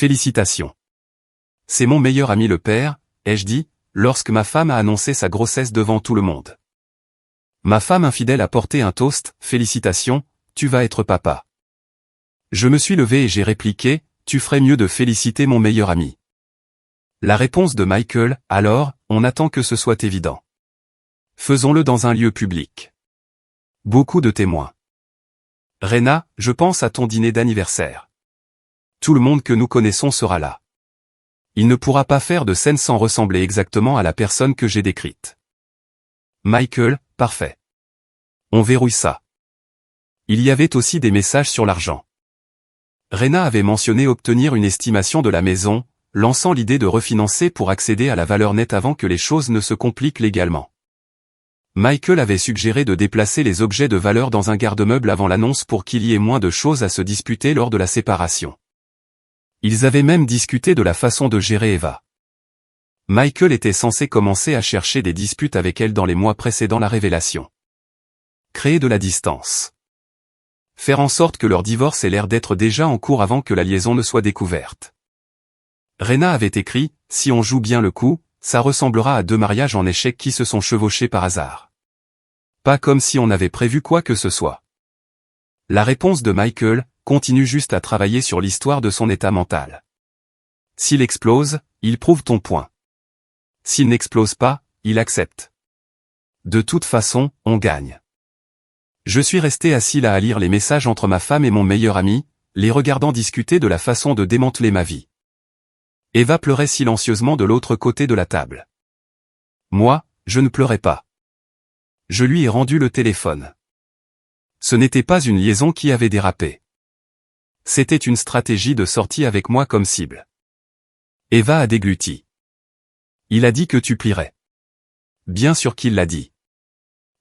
Félicitations. C'est mon meilleur ami le père, ai-je dit, lorsque ma femme a annoncé sa grossesse devant tout le monde. Ma femme infidèle a porté un toast, félicitations, tu vas être papa. Je me suis levé et j'ai répliqué, tu ferais mieux de féliciter mon meilleur ami. La réponse de Michael, alors, on attend que ce soit évident. Faisons-le dans un lieu public. Beaucoup de témoins. Rena, je pense à ton dîner d'anniversaire. Tout le monde que nous connaissons sera là. Il ne pourra pas faire de scène sans ressembler exactement à la personne que j'ai décrite. Michael, parfait. On verrouille ça. Il y avait aussi des messages sur l'argent. Rena avait mentionné obtenir une estimation de la maison, lançant l'idée de refinancer pour accéder à la valeur nette avant que les choses ne se compliquent légalement. Michael avait suggéré de déplacer les objets de valeur dans un garde-meuble avant l'annonce pour qu'il y ait moins de choses à se disputer lors de la séparation. Ils avaient même discuté de la façon de gérer Eva. Michael était censé commencer à chercher des disputes avec elle dans les mois précédant la révélation. Créer de la distance. Faire en sorte que leur divorce ait l'air d'être déjà en cours avant que la liaison ne soit découverte. Rena avait écrit, si on joue bien le coup, ça ressemblera à 2 mariages en échec qui se sont chevauchés par hasard. Pas comme si on avait prévu quoi que ce soit. La réponse de Michael, continue juste à travailler sur l'histoire de son état mental. S'il explose, il prouve ton point. S'il n'explose pas, il accepte. De toute façon, on gagne. Je suis resté assis là à lire les messages entre ma femme et mon meilleur ami, les regardant discuter de la façon de démanteler ma vie. Eva pleurait silencieusement de l'autre côté de la table. Moi, je ne pleurais pas. Je lui ai rendu le téléphone. Ce n'était pas une liaison qui avait dérapé. C'était une stratégie de sortie avec moi comme cible. Eva a dégluti. Il a dit que tu plierais. Bien sûr qu'il l'a dit.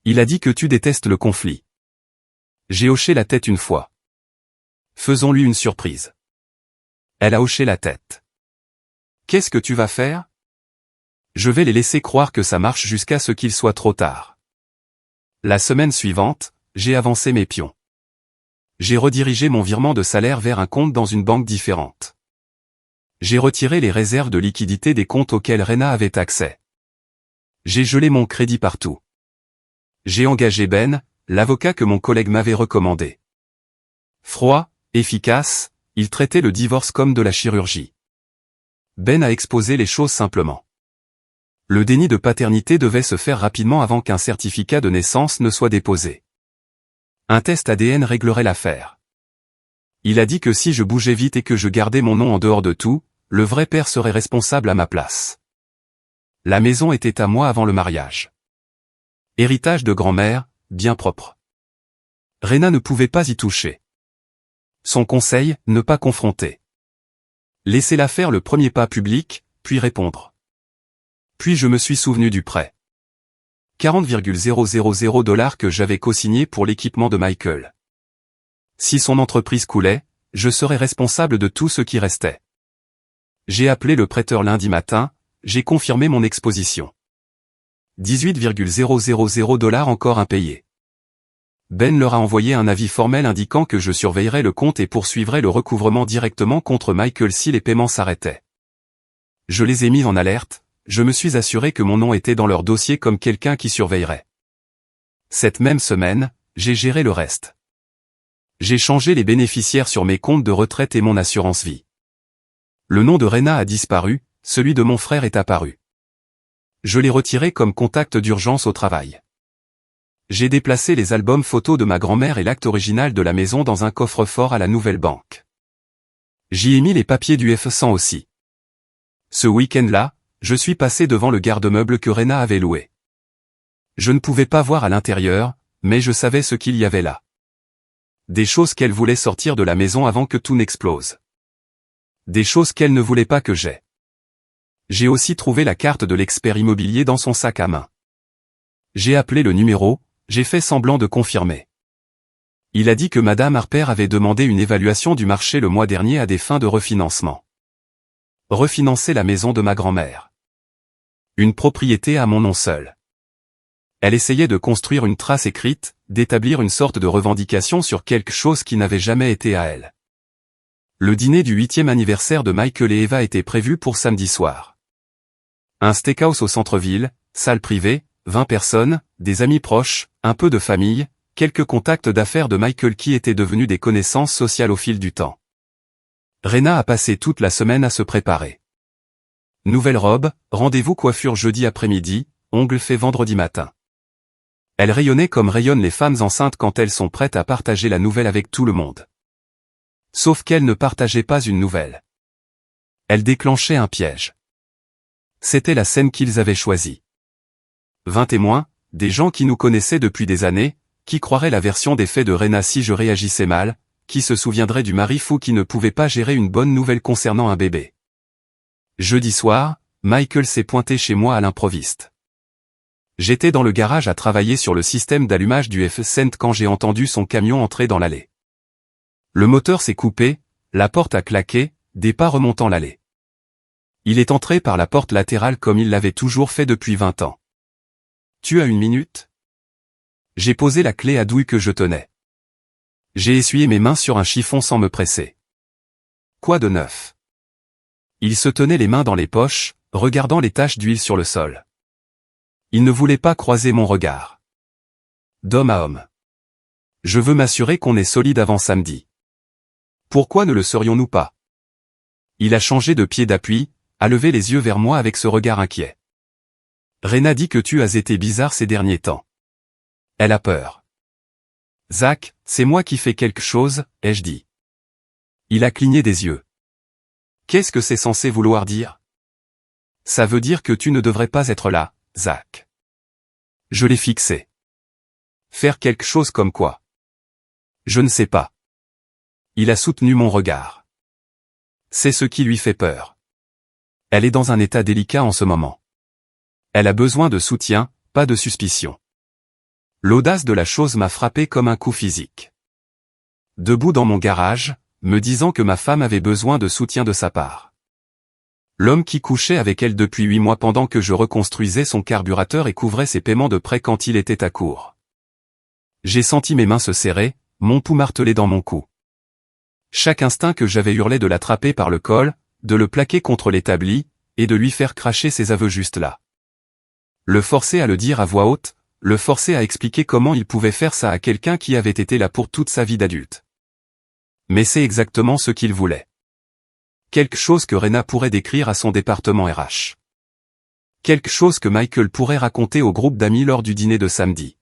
Il a dit que tu détestes le conflit. J'ai hoché la tête une fois. Faisons-lui une surprise. Elle a hoché la tête. Qu'est-ce que tu vas faire? Je vais les laisser croire que ça marche jusqu'à ce qu'il soit trop tard. La semaine suivante, j'ai avancé mes pions. J'ai redirigé mon virement de salaire vers un compte dans une banque différente. J'ai retiré les réserves de liquidité des comptes auxquels Rena avait accès. J'ai gelé mon crédit partout. J'ai engagé Ben, l'avocat que mon collègue m'avait recommandé. Froid, efficace, il traitait le divorce comme de la chirurgie. Ben a exposé les choses simplement. Le déni de paternité devait se faire rapidement avant qu'un certificat de naissance ne soit déposé. Un test ADN réglerait l'affaire. Il a dit que si je bougeais vite et que je gardais mon nom en dehors de tout, le vrai père serait responsable à ma place. La maison était à moi avant le mariage. Héritage de grand-mère, bien propre. Rena ne pouvait pas y toucher. Son conseil, ne pas confronter. Laissez-la faire le premier pas public, puis répondre. Puis je me suis souvenu du prêt. 40,000 $ que j'avais co-signé pour l'équipement de Michael. Si son entreprise coulait, je serais responsable de tout ce qui restait. J'ai appelé le prêteur lundi matin, j'ai confirmé mon exposition. 18,000 $ encore impayés. Ben leur a envoyé un avis formel indiquant que je surveillerais le compte et poursuivrais le recouvrement directement contre Michael si les paiements s'arrêtaient. Je les ai mis en alerte, je me suis assuré que mon nom était dans leur dossier comme quelqu'un qui surveillerait. Cette même semaine, j'ai géré le reste. J'ai changé les bénéficiaires sur mes comptes de retraite et mon assurance vie. Le nom de Rena a disparu, celui de mon frère est apparu. Je l'ai retiré comme contact d'urgence au travail. J'ai déplacé les albums photos de ma grand-mère et l'acte original de la maison dans un coffre-fort à la nouvelle banque. J'y ai mis les papiers du F100 aussi. Ce week-end-là, je suis passé devant le garde-meuble que Rena avait loué. Je ne pouvais pas voir à l'intérieur, mais je savais ce qu'il y avait là. Des choses qu'elle voulait sortir de la maison avant que tout n'explose. Des choses qu'elle ne voulait pas que j'aie. J'ai aussi trouvé la carte de l'expert immobilier dans son sac à main. J'ai appelé le numéro, j'ai fait semblant de confirmer. Il a dit que Madame Harper avait demandé une évaluation du marché le mois dernier à des fins de refinancement. Refinancer la maison de ma grand-mère. Une propriété à mon nom seul. Elle essayait de construire une trace écrite, d'établir une sorte de revendication sur quelque chose qui n'avait jamais été à elle. Le dîner du 8e anniversaire de Michael et Eva était prévu pour samedi soir. Un steakhouse au centre-ville, salle privée, 20 personnes, des amis proches, un peu de famille, quelques contacts d'affaires de Michael qui étaient devenus des connaissances sociales au fil du temps. Rena a passé toute la semaine à se préparer. Nouvelle robe, rendez-vous coiffure jeudi après-midi, ongles faits vendredi matin. Elle rayonnait comme rayonnent les femmes enceintes quand elles sont prêtes à partager la nouvelle avec tout le monde. Sauf qu'elle ne partageait pas une nouvelle. Elle déclenchait un piège. C'était la scène qu'ils avaient choisie. 20 témoins, des gens qui nous connaissaient depuis des années, qui croiraient la version des faits de Rena si je réagissais mal, qui se souviendraient du mari fou qui ne pouvait pas gérer une bonne nouvelle concernant un bébé. Jeudi soir, Michael s'est pointé chez moi à l'improviste. J'étais dans le garage à travailler sur le système d'allumage du F-Cent quand j'ai entendu son camion entrer dans l'allée. Le moteur s'est coupé, la porte a claqué, des pas remontant l'allée. Il est entré par la porte latérale comme il l'avait toujours fait depuis 20 ans. Tu as une minute ? J'ai posé la clé à douille que je tenais. J'ai essuyé mes mains sur un chiffon sans me presser. Quoi de neuf ? Il se tenait les mains dans les poches, regardant les taches d'huile sur le sol. Il ne voulait pas croiser mon regard. D'homme à homme. Je veux m'assurer qu'on est solide avant samedi. Pourquoi ne le serions-nous pas ? Il a changé de pied d'appui, a levé les yeux vers moi avec ce regard inquiet. Rena dit que tu as été bizarre ces derniers temps. Elle a peur. Zach, c'est moi qui fais quelque chose, ai-je dit. Il a cligné des yeux. Qu'est-ce que c'est censé vouloir dire ? Ça veut dire que tu ne devrais pas être là, Zach. Je l'ai fixé. Faire quelque chose comme quoi ? Je ne sais pas. Il a soutenu mon regard. C'est ce qui lui fait peur. Elle est dans un état délicat en ce moment. Elle a besoin de soutien, pas de suspicion. L'audace de la chose m'a frappé comme un coup physique. Debout dans mon garage, me disant que ma femme avait besoin de soutien de sa part. L'homme qui couchait avec elle depuis 8 mois pendant que je reconstruisais son carburateur et couvrais ses paiements de prêt quand il était à court. J'ai senti mes mains se serrer, mon pouls martelé dans mon cou. Chaque instinct que j'avais hurlé de l'attraper par le col, de le plaquer contre l'établi, et de lui faire cracher ses aveux juste là. Le forcer à le dire à voix haute, le forcer à expliquer comment il pouvait faire ça à quelqu'un qui avait été là pour toute sa vie d'adulte. Mais c'est exactement ce qu'il voulait. Quelque chose que Rena pourrait décrire à son département RH. Quelque chose que Michael pourrait raconter au groupe d'amis lors du dîner de samedi.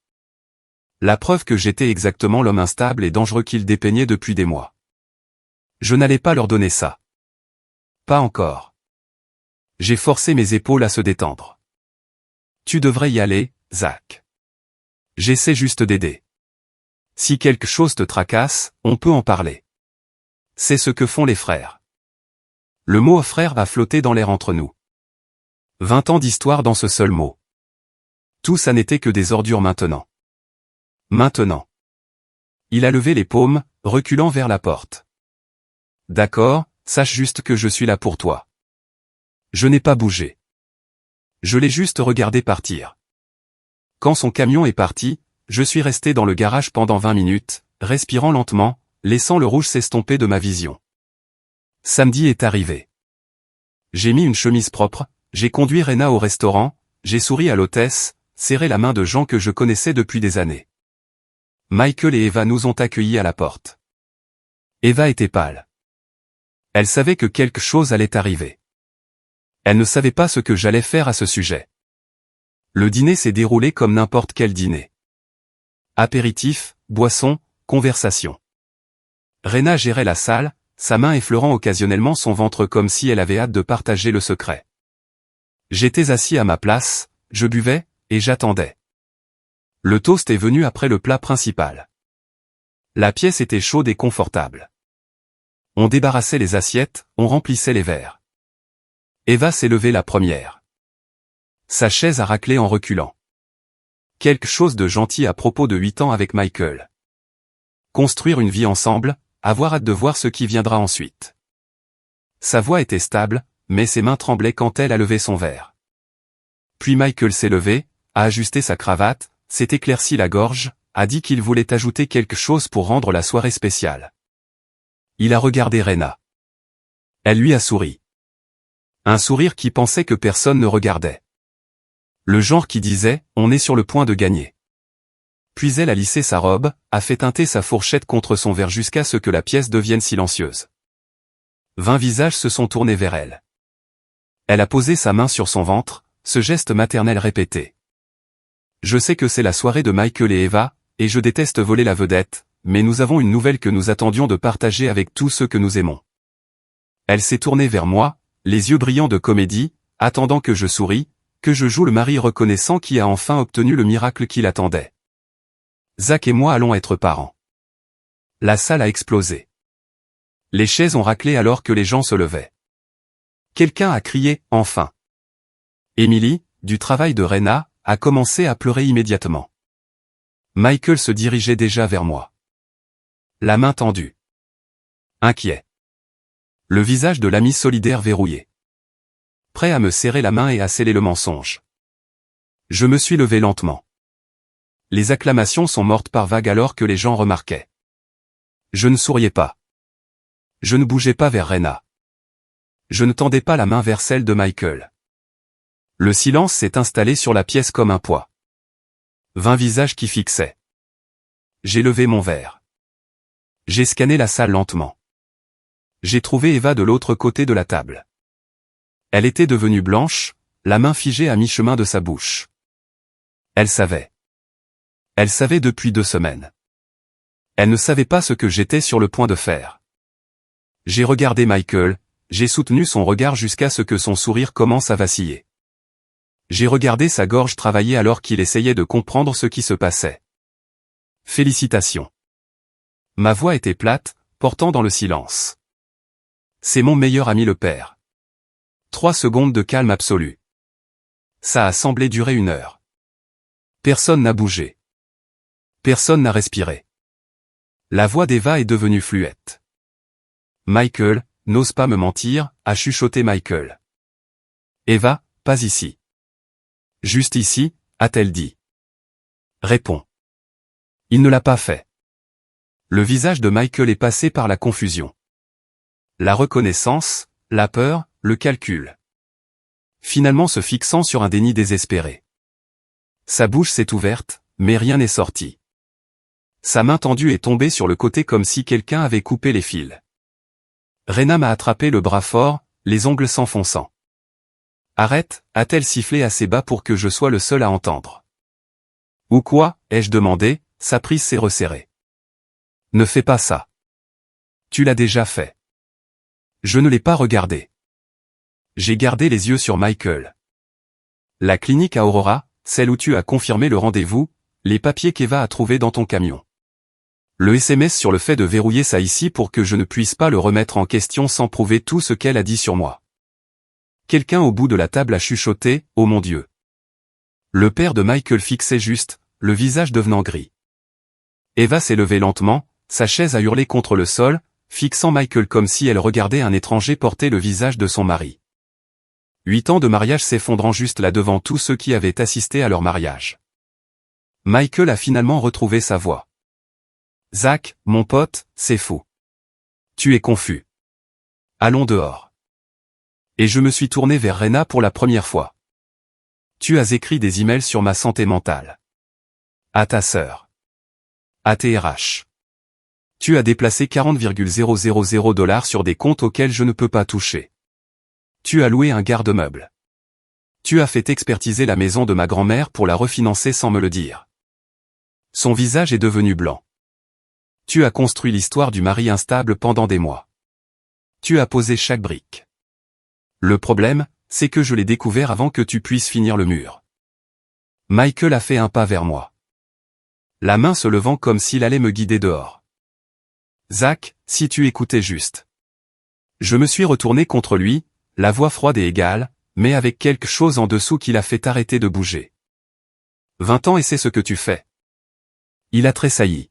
La preuve que j'étais exactement l'homme instable et dangereux qu'il dépeignait depuis des mois. Je n'allais pas leur donner ça. Pas encore. J'ai forcé mes épaules à se détendre. Tu devrais y aller, Zach. J'essaie juste d'aider. Si quelque chose te tracasse, on peut en parler. C'est ce que font les frères. Le mot frère va flotter dans l'air entre nous. 20 ans d'histoire dans ce seul mot. Tout ça n'était que des ordures maintenant. Maintenant. Il a levé les paumes, reculant vers la porte. D'accord, sache juste que je suis là pour toi. Je n'ai pas bougé. Je l'ai juste regardé partir. Quand son camion est parti, je suis resté dans le garage pendant 20 minutes, respirant lentement, laissant le rouge s'estomper de ma vision. Samedi est arrivé. J'ai mis une chemise propre, j'ai conduit Rena au restaurant, j'ai souri à l'hôtesse, serré la main de gens que je connaissais depuis des années. Michael et Eva nous ont accueillis à la porte. Eva était pâle. Elle savait que quelque chose allait arriver. Elle ne savait pas ce que j'allais faire à ce sujet. Le dîner s'est déroulé comme n'importe quel dîner. Apéritif, boisson, conversation. Rena gérait la salle, sa main effleurant occasionnellement son ventre comme si elle avait hâte de partager le secret. J'étais assis à ma place, je buvais, et j'attendais. Le toast est venu après le plat principal. La pièce était chaude et confortable. On débarrassait les assiettes, on remplissait les verres. Eva s'est levée la première. Sa chaise a raclé en reculant. Quelque chose de gentil à propos de 8 ans avec Michael. Construire une vie ensemble, avoir hâte de voir ce qui viendra ensuite. Sa voix était stable, mais ses mains tremblaient quand elle a levé son verre. Puis Michael s'est levé, a ajusté sa cravate, s'est éclairci la gorge, a dit qu'il voulait ajouter quelque chose pour rendre la soirée spéciale. Il a regardé Rena. Elle lui a souri. Un sourire qui pensait que personne ne regardait. Le genre qui disait « on est sur le point de gagner ». Puis elle a lissé sa robe, a fait teinter sa fourchette contre son verre jusqu'à ce que la pièce devienne silencieuse. 20 visages se sont tournés vers elle. Elle a posé sa main sur son ventre, ce geste maternel répété. Je sais que c'est la soirée de Michael et Eva, et je déteste voler la vedette, mais nous avons une nouvelle que nous attendions de partager avec tous ceux que nous aimons. Elle s'est tournée vers moi, les yeux brillants de comédie, attendant que je souris, que je joue le mari reconnaissant qui a enfin obtenu le miracle qu'il attendait. Zach et moi allons être parents. La salle a explosé. Les chaises ont raclé alors que les gens se levaient. Quelqu'un a crié « enfin ». Emily, du travail de Rena, a commencé à pleurer immédiatement. Michael se dirigeait déjà vers moi. La main tendue. Inquiet. Le visage de l'ami solidaire verrouillé. Prêt à me serrer la main et à sceller le mensonge. Je me suis levé lentement. Les acclamations sont mortes par vagues alors que les gens remarquaient. Je ne souriais pas. Je ne bougeais pas vers Rena. Je ne tendais pas la main vers celle de Michael. Le silence s'est installé sur la pièce comme un poids. 20 visages qui fixaient. J'ai levé mon verre. J'ai scanné la salle lentement. J'ai trouvé Eva de l'autre côté de la table. Elle était devenue blanche, la main figée à mi-chemin de sa bouche. Elle savait. Elle savait depuis 2 semaines. Elle ne savait pas ce que j'étais sur le point de faire. J'ai regardé Michael, j'ai soutenu son regard jusqu'à ce que son sourire commence à vaciller. J'ai regardé sa gorge travailler alors qu'il essayait de comprendre ce qui se passait. Félicitations. Ma voix était plate, portant dans le silence. C'est mon meilleur ami le père. 3 secondes de calme absolu. Ça a semblé durer 1 heure. Personne n'a bougé. Personne n'a respiré. La voix d'Eva est devenue fluette. Michael, n'ose pas me mentir, a chuchoté Michael. Eva, pas ici. Juste ici, a-t-elle dit. Réponds. Il ne l'a pas fait. Le visage de Michael est passé par la confusion. La reconnaissance, la peur, le calcul. Finalement se fixant sur un déni désespéré. Sa bouche s'est ouverte, mais rien n'est sorti. Sa main tendue est tombée sur le côté comme si quelqu'un avait coupé les fils. Rena m'a attrapé le bras fort, les ongles s'enfonçant. Arrête, a-t-elle sifflé assez bas pour que je sois le seul à entendre. Ou quoi, ai-je demandé, sa prise s'est resserrée. Ne fais pas ça. Tu l'as déjà fait. Je ne l'ai pas regardé. J'ai gardé les yeux sur Michael. La clinique à Aurora, celle où tu as confirmé le rendez-vous, les papiers qu'Eva a trouvés dans ton camion. Le SMS sur le fait de verrouiller ça ici pour que je ne puisse pas le remettre en question sans prouver tout ce qu'elle a dit sur moi. Quelqu'un au bout de la table a chuchoté, « Oh mon Dieu !» Le père de Michael fixait juste, le visage devenant gris. Eva s'est levée lentement, sa chaise a hurlé contre le sol, fixant Michael comme si elle regardait un étranger porter le visage de son mari. 8 ans de mariage s'effondrant juste là devant tous ceux qui avaient assisté à leur mariage. Michael a finalement retrouvé sa voix. Zach, mon pote, c'est fou. Tu es confus. Allons dehors. Et je me suis tourné vers Rena pour la première fois. Tu as écrit des emails sur ma santé mentale. À ta sœur. À tes RH. Tu as déplacé 40,000 $ sur des comptes auxquels je ne peux pas toucher. Tu as loué un garde-meuble. Tu as fait expertiser la maison de ma grand-mère pour la refinancer sans me le dire. Son visage est devenu blanc. Tu as construit l'histoire du mari instable pendant des mois. Tu as posé chaque brique. Le problème, c'est que je l'ai découvert avant que tu puisses finir le mur. Michael a fait un pas vers moi. La main se levant comme s'il allait me guider dehors. Zach, si tu écoutais juste. Je me suis retourné contre lui, la voix froide et égale, mais avec quelque chose en dessous qui l'a fait arrêter de bouger. 20 ans et c'est ce que tu fais. Il a tressailli.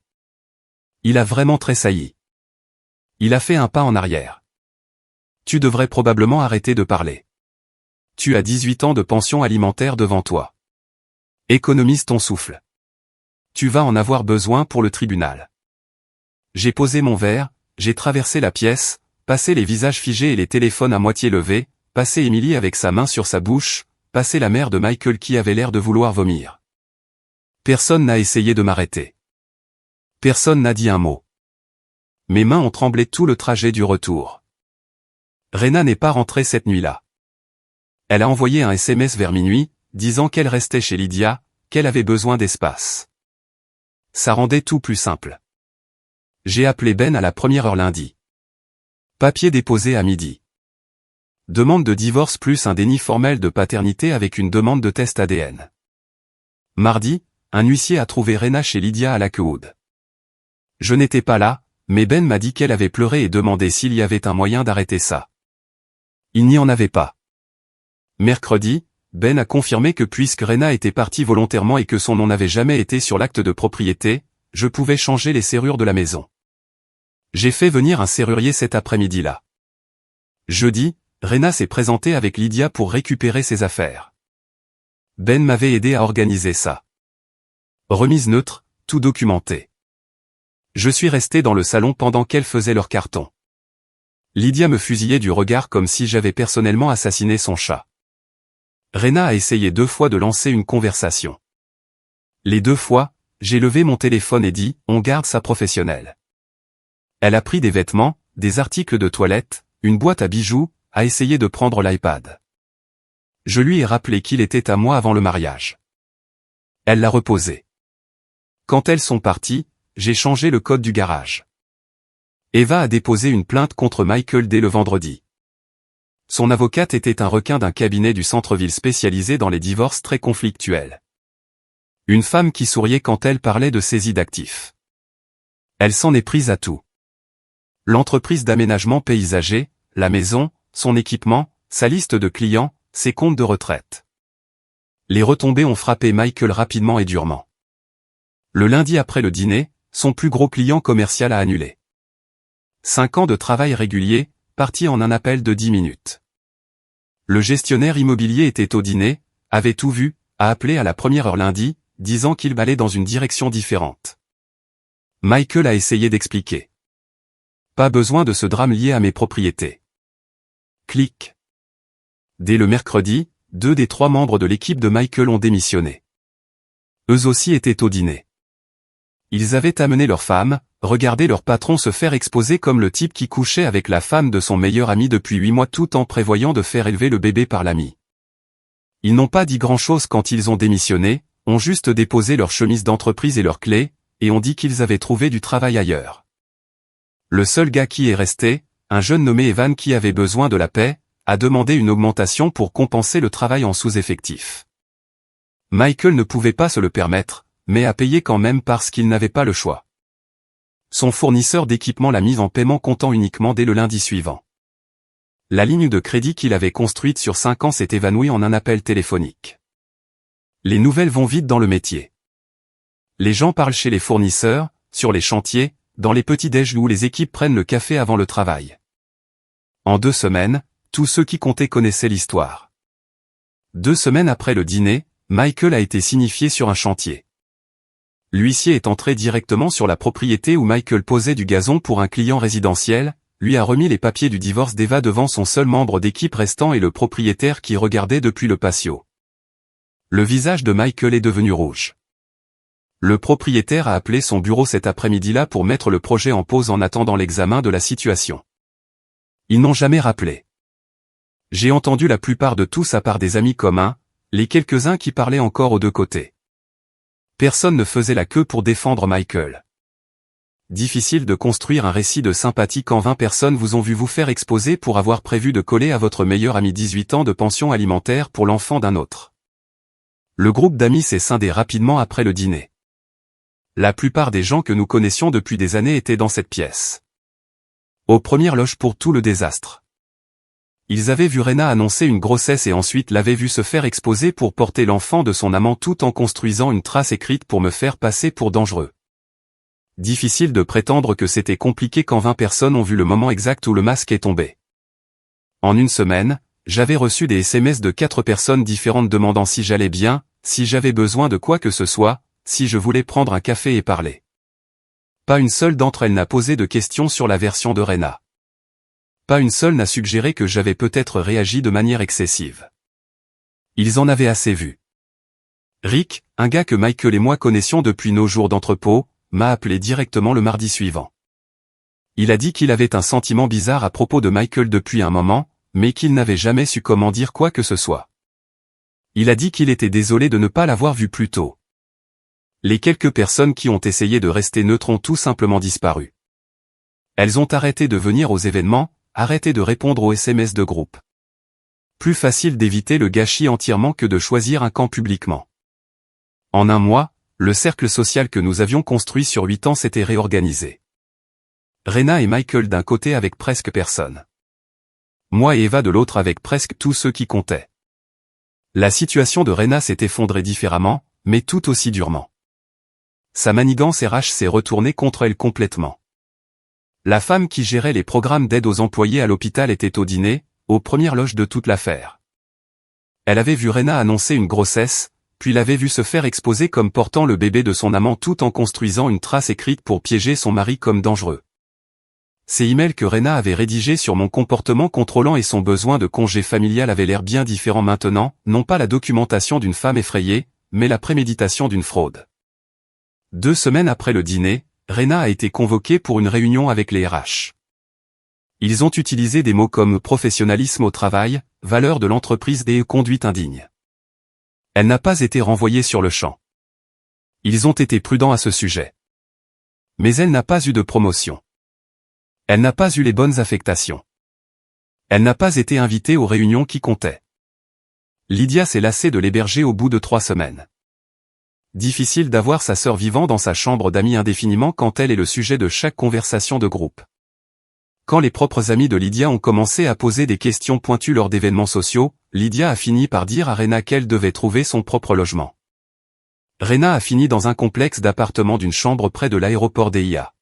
Il a vraiment tressailli. Il a fait un pas en arrière. Tu devrais probablement arrêter de parler. Tu as 18 ans de pension alimentaire devant toi. Économise ton souffle. Tu vas en avoir besoin pour le tribunal. J'ai posé mon verre, j'ai traversé la pièce, passer les visages figés et les téléphones à moitié levés, passer Emily avec sa main sur sa bouche, passer la mère de Michael qui avait l'air de vouloir vomir. Personne n'a essayé de m'arrêter. Personne n'a dit un mot. Mes mains ont tremblé tout le trajet du retour. Rena n'est pas rentrée cette nuit-là. Elle a envoyé un SMS vers minuit, disant qu'elle restait chez Lydia, qu'elle avait besoin d'espace. Ça rendait tout plus simple. J'ai appelé Ben à la première heure lundi. Papier déposé à midi. Demande de divorce plus un déni formel de paternité avec une demande de test ADN. Mardi, un huissier a trouvé Rena chez Lydia à Lakewood. Je n'étais pas là, mais Ben m'a dit qu'elle avait pleuré et demandé s'il y avait un moyen d'arrêter ça. Il n'y en avait pas. Mercredi, Ben a confirmé que puisque Rena était partie volontairement et que son nom n'avait jamais été sur l'acte de propriété, je pouvais changer les serrures de la maison. J'ai fait venir un serrurier cet après-midi-là. Jeudi, Rena s'est présentée avec Lydia pour récupérer ses affaires. Ben m'avait aidé à organiser ça. Remise neutre, tout documenté. Je suis resté dans le salon pendant qu'elles faisaient leur carton. Lydia me fusillait du regard comme si j'avais personnellement assassiné son chat. Rena a essayé 2 fois de lancer une conversation. Les 2 fois, j'ai levé mon téléphone et dit « On garde ça professionnel ». Elle a pris des vêtements, des articles de toilette, une boîte à bijoux, a essayé de prendre l'iPad. Je lui ai rappelé qu'il était à moi avant le mariage. Elle l'a reposé. Quand elles sont parties, j'ai changé le code du garage. Eva a déposé une plainte contre Michael dès le vendredi. Son avocate était un requin d'un cabinet du centre-ville spécialisé dans les divorces très conflictuels. Une femme qui souriait quand elle parlait de saisie d'actifs. Elle s'en est prise à tout. L'entreprise d'aménagement paysager, la maison, son équipement, sa liste de clients, ses comptes de retraite. Les retombées ont frappé Michael rapidement et durement. Le lundi après le dîner, son plus gros client commercial a annulé. 5 ans de travail régulier, parti en un appel de 10 minutes. Le gestionnaire immobilier était au dîner, avait tout vu, a appelé à la première heure lundi, disant qu'il allait dans une direction différente. Michael a essayé d'expliquer. Pas besoin de ce drame lié à mes propriétés. Clic. Dès le mercredi, 2 des 3 membres de l'équipe de Michael ont démissionné. Eux aussi étaient au dîner. Ils avaient amené leur femme, regardé leur patron se faire exposer comme le type qui couchait avec la femme de son meilleur ami depuis 8 mois tout en prévoyant de faire élever le bébé par l'ami. Ils n'ont pas dit grand-chose quand ils ont démissionné, ont juste déposé leur chemise d'entreprise et leurs clés, et ont dit qu'ils avaient trouvé du travail ailleurs. Le seul gars qui est resté, un jeune nommé Evan qui avait besoin de la paix, a demandé une augmentation pour compenser le travail en sous-effectif. Michael ne pouvait pas se le permettre, mais a payé quand même parce qu'il n'avait pas le choix. Son fournisseur d'équipement l'a mise en paiement comptant uniquement dès le lundi suivant. La ligne de crédit qu'il avait construite sur 5 ans s'est évanouie en un appel téléphonique. Les nouvelles vont vite dans le métier. Les gens parlent chez les fournisseurs, sur les chantiers, dans les petits déj où les équipes prennent le café avant le travail. En 2 semaines, tous ceux qui comptaient connaissaient l'histoire. 2 semaines après le dîner, Michael a été signifié sur un chantier. L'huissier est entré directement sur la propriété où Michael posait du gazon pour un client résidentiel, lui a remis les papiers du divorce d'Eva devant son seul membre d'équipe restant et le propriétaire qui regardait depuis le patio. Le visage de Michael est devenu rouge. Le propriétaire a appelé son bureau cet après-midi-là pour mettre le projet en pause en attendant l'examen de la situation. Ils n'ont jamais rappelé. J'ai entendu la plupart de tous à part des amis communs, les quelques-uns qui parlaient encore aux 2 côtés. Personne ne faisait la queue pour défendre Michael. Difficile de construire un récit de sympathie quand 20 personnes vous ont vu vous faire exposer pour avoir prévu de coller à votre meilleur ami 18 ans de pension alimentaire pour l'enfant d'un autre. Le groupe d'amis s'est scindé rapidement après le dîner. La plupart des gens que nous connaissions depuis des années étaient dans cette pièce. Aux premières loges pour tout le désastre. Ils avaient vu Rena annoncer une grossesse et ensuite l'avaient vu se faire exposer pour porter l'enfant de son amant tout en construisant une trace écrite pour me faire passer pour dangereux. Difficile de prétendre que c'était compliqué quand 20 personnes ont vu le moment exact où le masque est tombé. En 1 semaine, j'avais reçu des SMS de 4 personnes différentes demandant si j'allais bien, si j'avais besoin de quoi que ce soit, si je voulais prendre un café et parler. Pas une seule d'entre elles n'a posé de questions sur la version de Rena. Pas une seule n'a suggéré que j'avais peut-être réagi de manière excessive. Ils en avaient assez vu. Rick, un gars que Michael et moi connaissions depuis nos jours d'entrepôt, m'a appelé directement le mardi suivant. Il a dit qu'il avait un sentiment bizarre à propos de Michael depuis un moment, mais qu'il n'avait jamais su comment dire quoi que ce soit. Il a dit qu'il était désolé de ne pas l'avoir vu plus tôt. Les quelques personnes qui ont essayé de rester neutres ont tout simplement disparu. Elles ont arrêté de venir aux événements, arrêté de répondre aux SMS de groupe. Plus facile d'éviter le gâchis entièrement que de choisir un camp publiquement. En un mois, le cercle social que nous avions construit sur 8 ans s'était réorganisé. Rena et Michael d'un côté avec presque personne. Moi et Eva de l'autre avec presque tous ceux qui comptaient. La situation de Rena s'est effondrée différemment, mais tout aussi durement. Sa manigance RH s'est retournée contre elle complètement. La femme qui gérait les programmes d'aide aux employés à l'hôpital était au dîner, aux premières loges de toute l'affaire. Elle avait vu Rena annoncer une grossesse, puis l'avait vu se faire exposer comme portant le bébé de son amant tout en construisant une trace écrite pour piéger son mari comme dangereux. Ces emails que Rena avait rédigés sur mon comportement contrôlant et son besoin de congé familial avaient l'air bien différents maintenant, non pas la documentation d'une femme effrayée, mais la préméditation d'une fraude. 2 semaines après le dîner, Rena a été convoquée pour une réunion avec les RH. Ils ont utilisé des mots comme professionnalisme au travail, valeur de l'entreprise et conduite indigne. Elle n'a pas été renvoyée sur le champ. Ils ont été prudents à ce sujet. Mais elle n'a pas eu de promotion. Elle n'a pas eu les bonnes affectations. Elle n'a pas été invitée aux réunions qui comptaient. Lydia s'est lassée de l'héberger au bout de 3 semaines. Difficile d'avoir sa sœur vivant dans sa chambre d'amis indéfiniment quand elle est le sujet de chaque conversation de groupe. Quand les propres amis de Lydia ont commencé à poser des questions pointues lors d'événements sociaux, Lydia a fini par dire à Rena qu'elle devait trouver son propre logement. Rena a fini dans un complexe d'appartements d'une chambre près de l'aéroport d'Eia.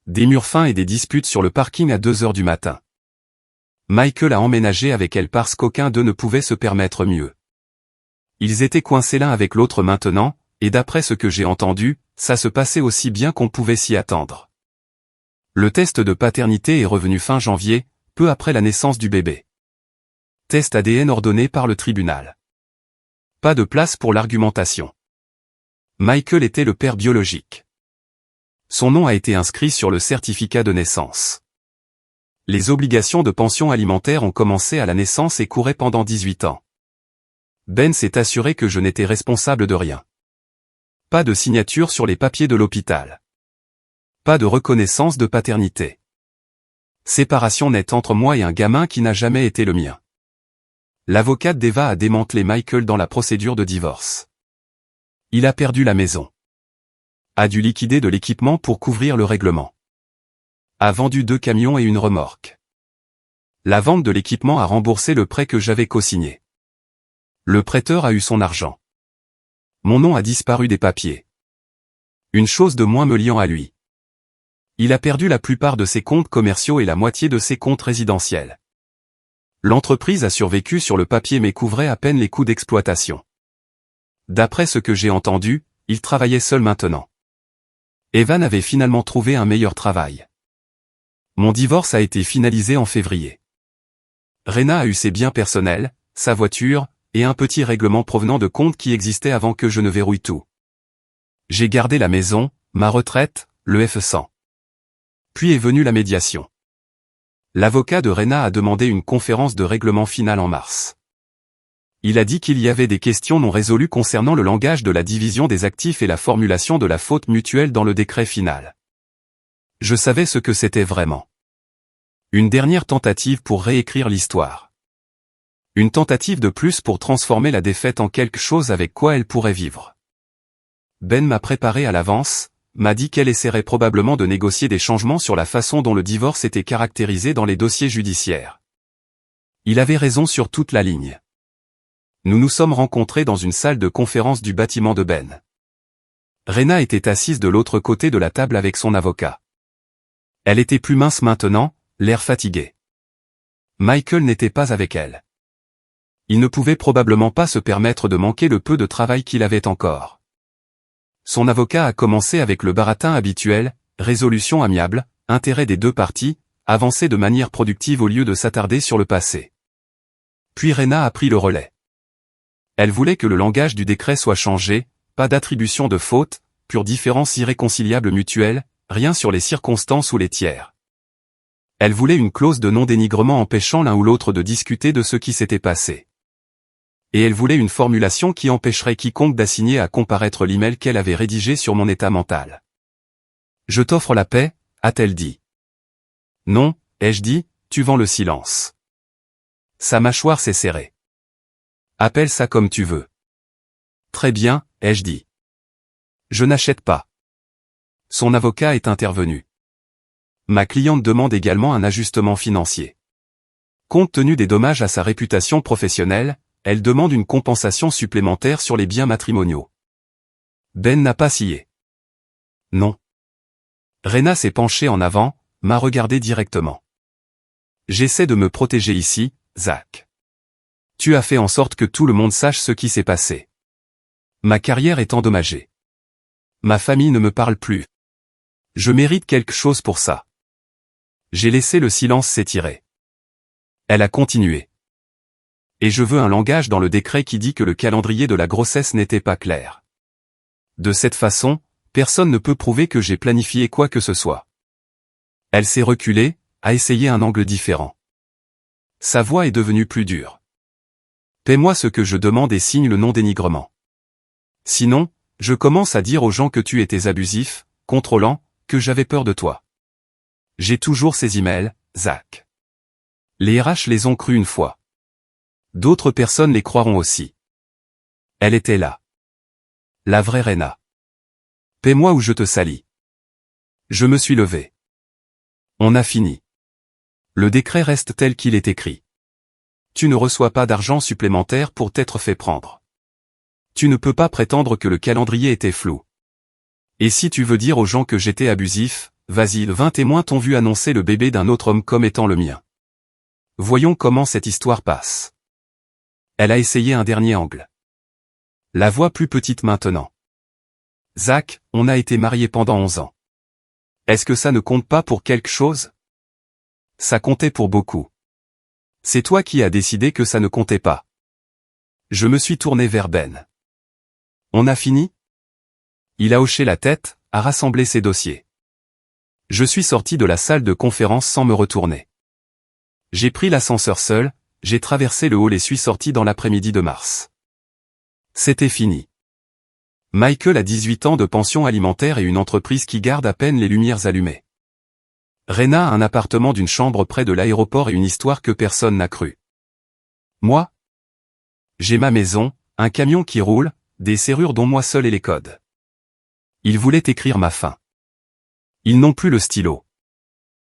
Des murs fins et des disputes sur le parking à 2 heures du matin. Michael a emménagé avec elle parce qu'aucun d'eux ne pouvait se permettre mieux. Ils étaient coincés l'un avec l'autre maintenant, et d'après ce que j'ai entendu, ça se passait aussi bien qu'on pouvait s'y attendre. Le test de paternité est revenu fin janvier, peu après la naissance du bébé. Test ADN ordonné par le tribunal. Pas de place pour l'argumentation. Michael était le père biologique. Son nom a été inscrit sur le certificat de naissance. Les obligations de pension alimentaire ont commencé à la naissance et couraient pendant 18 ans. Ben s'est assuré que je n'étais responsable de rien. Pas de signature sur les papiers de l'hôpital. Pas de reconnaissance de paternité. Séparation nette entre moi et un gamin qui n'a jamais été le mien. L'avocate d'Eva a démantelé Michael dans la procédure de divorce. Il a perdu la maison. A dû liquider de l'équipement pour couvrir le règlement. A vendu 2 camions et une remorque. La vente de l'équipement a remboursé le prêt que j'avais co-signé. Le prêteur a eu son argent. Mon nom a disparu des papiers. Une chose de moins me liant à lui. Il a perdu la plupart de ses comptes commerciaux et la moitié de ses comptes résidentiels. L'entreprise a survécu sur le papier mais couvrait à peine les coûts d'exploitation. D'après ce que j'ai entendu, il travaillait seul maintenant. Evan avait finalement trouvé un meilleur travail. Mon divorce a été finalisé en février. Rena a eu ses biens personnels, sa voiture, et un petit règlement provenant de comptes qui existaient avant que je ne verrouille tout. J'ai gardé la maison, ma retraite, le F100. Puis est venue la médiation. L'avocat de Rena a demandé une conférence de règlement finale en mars. Il a dit qu'il y avait des questions non résolues concernant le langage de la division des actifs et la formulation de la faute mutuelle dans le décret final. Je savais ce que c'était vraiment. Une dernière tentative pour réécrire l'histoire. Une tentative de plus pour transformer la défaite en quelque chose avec quoi elle pourrait vivre. Ben m'a préparé à l'avance, m'a dit qu'elle essaierait probablement de négocier des changements sur la façon dont le divorce était caractérisé dans les dossiers judiciaires. Il avait raison sur toute la ligne. Nous nous sommes rencontrés dans une salle de conférence du bâtiment de Ben. Rena était assise de l'autre côté de la table avec son avocat. Elle était plus mince maintenant, l'air fatigué. Michael n'était pas avec elle. Il ne pouvait probablement pas se permettre de manquer le peu de travail qu'il avait encore. Son avocat a commencé avec le baratin habituel, résolution amiable, intérêt des 2 parties, avancer de manière productive au lieu de s'attarder sur le passé. Puis Rena a pris le relais. Elle voulait que le langage du décret soit changé, pas d'attribution de faute, pure différence irréconciliable mutuelle, rien sur les circonstances ou les tiers. Elle voulait une clause de non-dénigrement empêchant l'un ou l'autre de discuter de ce qui s'était passé. Et elle voulait une formulation qui empêcherait quiconque d'assigner à comparaître l'email qu'elle avait rédigé sur mon état mental. « Je t'offre la paix », a-t-elle dit. « Non », ai-je dit, tu vends le silence. Sa mâchoire s'est serrée. « Appelle ça comme tu veux. »« Très bien », ai-je dit. « Je n'achète pas. » Son avocat est intervenu. Ma cliente demande également un ajustement financier. Compte tenu des dommages à sa réputation professionnelle, elle demande une compensation supplémentaire sur les biens matrimoniaux. Ben n'a pas scié. Non. Rena s'est penchée en avant, m'a regardé directement. J'essaie de me protéger ici, Zach. Tu as fait en sorte que tout le monde sache ce qui s'est passé. Ma carrière est endommagée. Ma famille ne me parle plus. Je mérite quelque chose pour ça. J'ai laissé le silence s'étirer. Elle a continué. Et je veux un langage dans le décret qui dit que le calendrier de la grossesse n'était pas clair. De cette façon, personne ne peut prouver que j'ai planifié quoi que ce soit. Elle s'est reculée, a essayé un angle différent. Sa voix est devenue plus dure. Paie-moi ce que je demande et signe le non-dénigrement. Sinon, je commence à dire aux gens que tu étais abusif, contrôlant, que j'avais peur de toi. J'ai toujours ces emails, Zach. Les RH les ont crus une fois. D'autres personnes les croiront aussi. Elle était là. La vraie Rena. Paie-moi ou je te salis. Je me suis levé. On a fini. Le décret reste tel qu'il est écrit. Tu ne reçois pas d'argent supplémentaire pour t'être fait prendre. Tu ne peux pas prétendre que le calendrier était flou. Et si tu veux dire aux gens que j'étais abusif, vas-y, 20 témoins t'ont vu annoncer le bébé d'un autre homme comme étant le mien. Voyons comment cette histoire passe. Elle a essayé un dernier angle. La voix plus petite maintenant. Zach, on a été mariés pendant 11 ans. Est-ce que ça ne compte pas pour quelque chose? Ça comptait pour beaucoup. C'est toi qui as décidé que ça ne comptait pas. Je me suis tourné vers Ben. On a fini? Il a hoché la tête, a rassemblé ses dossiers. Je suis sorti de la salle de conférence sans me retourner. J'ai pris l'ascenseur seul, j'ai traversé le hall et suis sorti dans l'après-midi de mars. C'était fini. Michael a 18 ans de pension alimentaire et une entreprise qui garde à peine les lumières allumées. Rena a un appartement d'une chambre près de l'aéroport et une histoire que personne n'a crue. Moi? J'ai ma maison, un camion qui roule, des serrures dont moi seul ai les codes. Ils voulaient écrire ma fin. Ils n'ont plus le stylo.